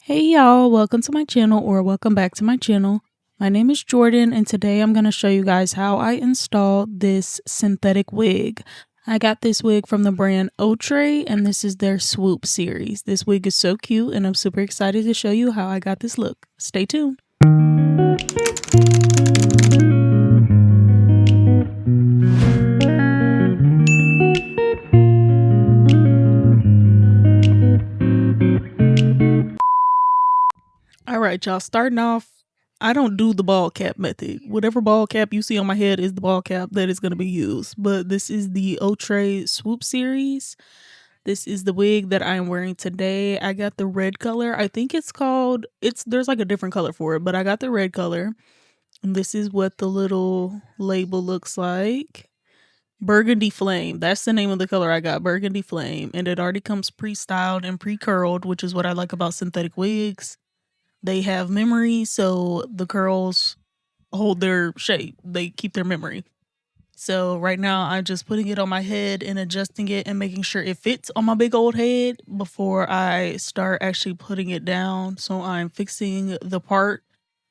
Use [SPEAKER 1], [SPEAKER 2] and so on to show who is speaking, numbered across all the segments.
[SPEAKER 1] Hey y'all, welcome to my channel or welcome back to my channel. My name is Jordan and today I'm going to show you guys how I installed this synthetic wig. I got this wig from the brand Outre and this is their swoop series. This wig is so cute and I'm super excited to show you how I got this look. Stay tuned. All right, y'all, starting off, I don't do the ball cap method. Whatever ball cap you see on my head is the ball cap that is going to be used. But this is the Outre Swoop series. This is the wig that I am wearing today. I got the red color. I think there's like a different color for it, but I got the red color. And this is what the little label looks like. Burgundy Flame. That's the name of the color I got, Burgundy Flame. And it already comes pre-styled and pre-curled, which is what I like about synthetic wigs. They have memory, so the curls hold their shape. They keep their memory. So right now I'm just putting it on my head and adjusting it and making sure it fits on my big old head before I start actually putting it down. So I'm fixing the part.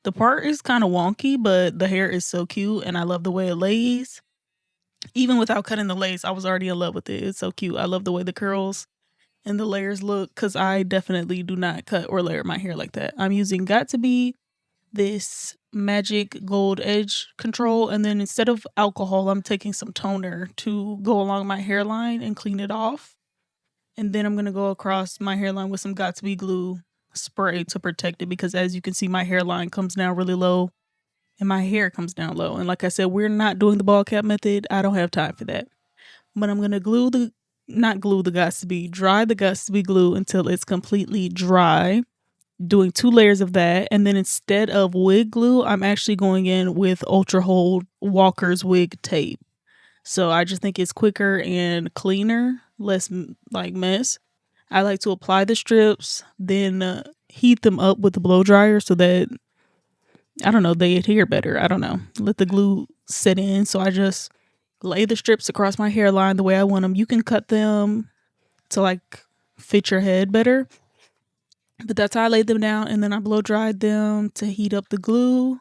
[SPEAKER 1] The part is kind of wonky, but the hair is so cute and I love the way it lays. Even without cutting the lace, I was already in love with it. It's so cute. I love the way the curls and the layers look because I definitely do not cut or layer my hair like that. I'm using got2b, this magic gold edge control, and then instead of alcohol, I'm taking some toner to go along my hairline and clean it off. And then I'm going to go across my hairline with some got2b glue spray to protect it because as you can see, my hairline comes down really low and my hair comes down low. And like I said, we're not doing the ball cap method. I don't have time for that. But I'm going to dry the got2b glue until it's completely dry, doing 2 layers of that. And then instead of wig glue, I'm actually going in with Ultra Hold Walker's wig tape. So I just think it's quicker and cleaner, less like mess. I like to apply the strips, then heat them up with the blow dryer so that, I don't know, they adhere better. I don't know. Let the glue set in. So I just lay the strips across my hairline the way I want them. You can cut them to like fit your head better, but that's how I laid them down. And then I blow dried them to heat up the glue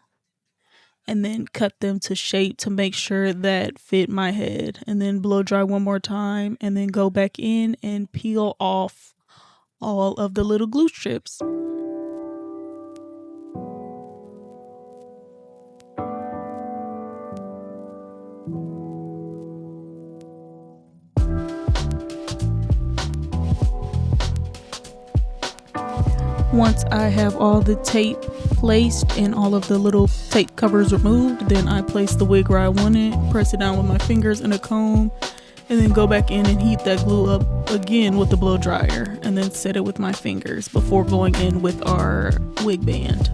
[SPEAKER 1] and then cut them to shape to make sure that fit my head, and then blow dry one more time and then go back in and peel off all of the little glue strips. Once I have all the tape placed and all of the little tape covers removed, then I place the wig where I want it, press it down with my fingers and a comb, and then go back in and heat that glue up again with the blow dryer, and then set it with my fingers before going in with our wig band.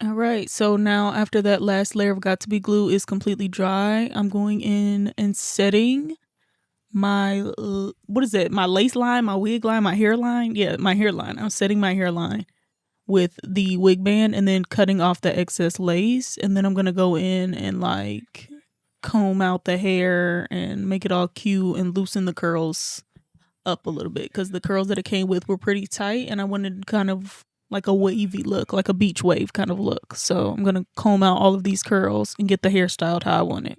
[SPEAKER 1] Alright, so now after that last layer of got2b glue is completely dry, I'm going in and setting my, my lace line, my wig line, my hairline? Yeah, my hairline. I'm setting my hairline with the wig band and then cutting off the excess lace. And then I'm going to go in and like comb out the hair and make it all cute and loosen the curls up a little bit because the curls that it came with were pretty tight and I wanted kind of like a wavy look, like a beach wave kind of look. So I'm going to comb out all of these curls and get the hair styled how I want it.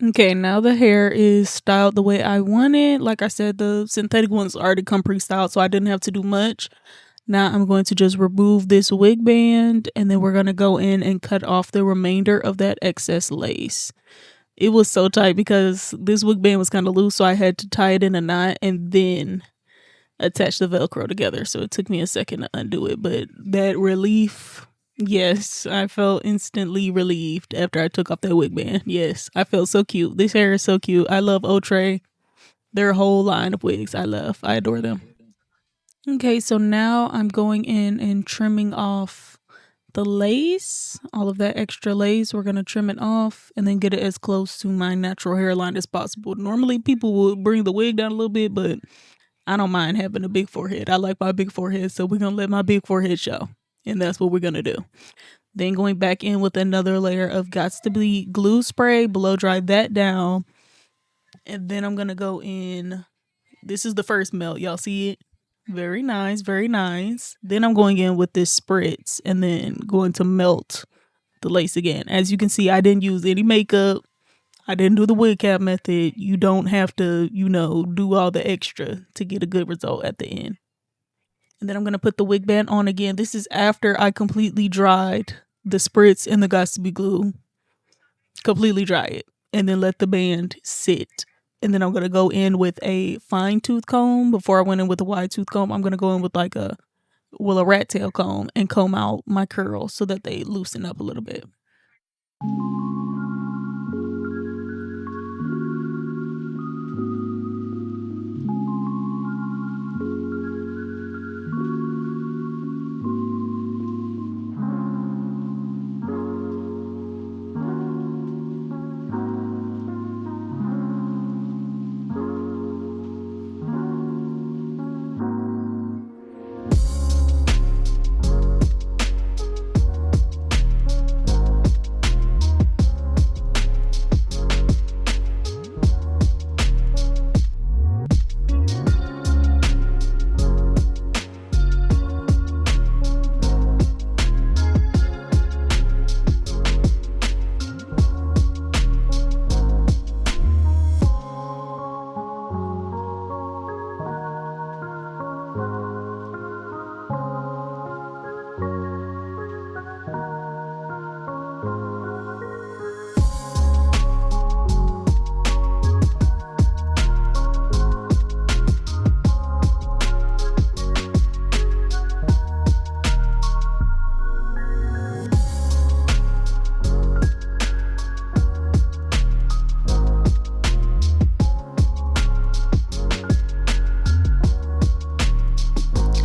[SPEAKER 1] Okay, now the hair is styled the way I want it. Like I said, the synthetic ones already come pre-styled, so I didn't have to do much. Now I'm going to just remove this wig band, and then we're going to go in and cut off the remainder of that excess lace. It was so tight because this wig band was kind of loose, so I had to tie it in a knot and then attach the Velcro together. So it took me a second to undo it, but that relief, yes, I felt instantly relieved after I took off that wig band. Yes, I felt so cute. This hair is so cute. I love Outre. Their whole line of wigs I love. I adore them. Okay, so now I'm going in and trimming off the lace, all of that extra lace. We're going to trim it off and then get it as close to my natural hairline as possible. Normally people would bring the wig down a little bit, but I don't mind having a big forehead. I like my big forehead, so we're going to let my big forehead show. And that's what we're going to do. Then going back in with another layer of Gots to Be glue spray, blow dry that down. And then I'm going to go in. This is the first melt. Y'all see it? Very nice, very nice. Then I'm going in with this spritz and then going to melt the lace again. As you can see, I didn't use any makeup. I didn't do the wig cap method. You don't have to, do all the extra to get a good result at the end. And then I'm going to put the wig band on again. This is after I completely dried the spritz and the Gots to Be glue. Completely dry it. And then let the band sit. And then I'm going to go in with a fine tooth comb. Before I went in with a wide tooth comb, I'm going to go in with a rat tail comb and comb out my curls so that they loosen up a little bit.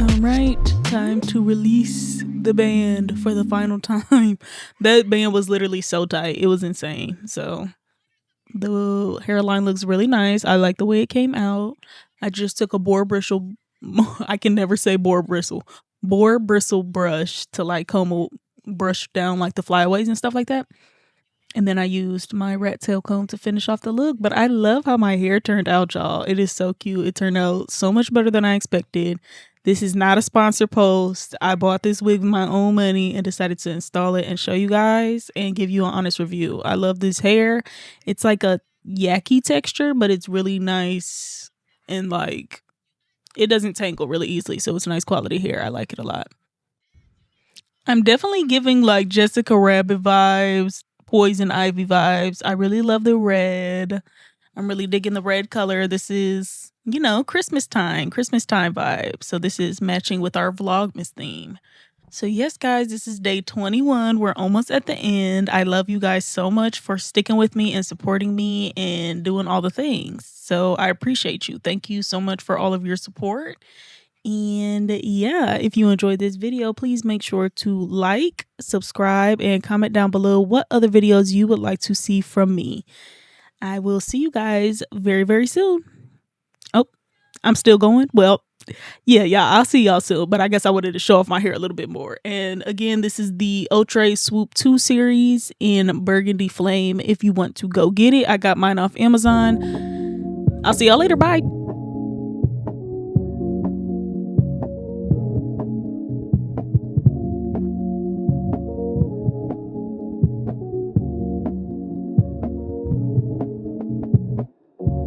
[SPEAKER 1] Alright, time to release the band for the final time. That band was literally so tight. It was insane. So the hairline looks really nice. I like the way it came out. I just took a boar bristle. I can never say boar bristle. Boar bristle brush to brush down the flyaways and stuff like that. And then I used my rat tail comb to finish off the look. But I love how my hair turned out, y'all. It is so cute. It turned out so much better than I expected. This is not a sponsored post. I bought this wig with my own money and decided to install it and show you guys and give you an honest review. I love this hair. It's like a yucky texture, but it's really nice and it doesn't tangle really easily. So it's nice quality hair. I like it a lot. I'm definitely giving Jessica Rabbit vibes, Poison Ivy vibes. I really love the red. I'm really digging the red color. This is, Christmas time vibe. So this is matching with our vlogmas theme. So yes, guys, this is day 21. We're almost at the end. I love you guys so much for sticking with me and supporting me and doing all the things. So I appreciate you. Thank you so much for all of your support. And yeah, if you enjoyed this video, please make sure to like, subscribe, and comment down below what other videos you would like to see from me. I will see you guys very, very soon. Oh, I'm still going. Well, yeah, I'll see y'all soon. But I guess I wanted to show off my hair a little bit more. And again, this is the Outre Swoop 2 series in Burgundy Flame. If you want to go get it, I got mine off Amazon. I'll see y'all later. Bye.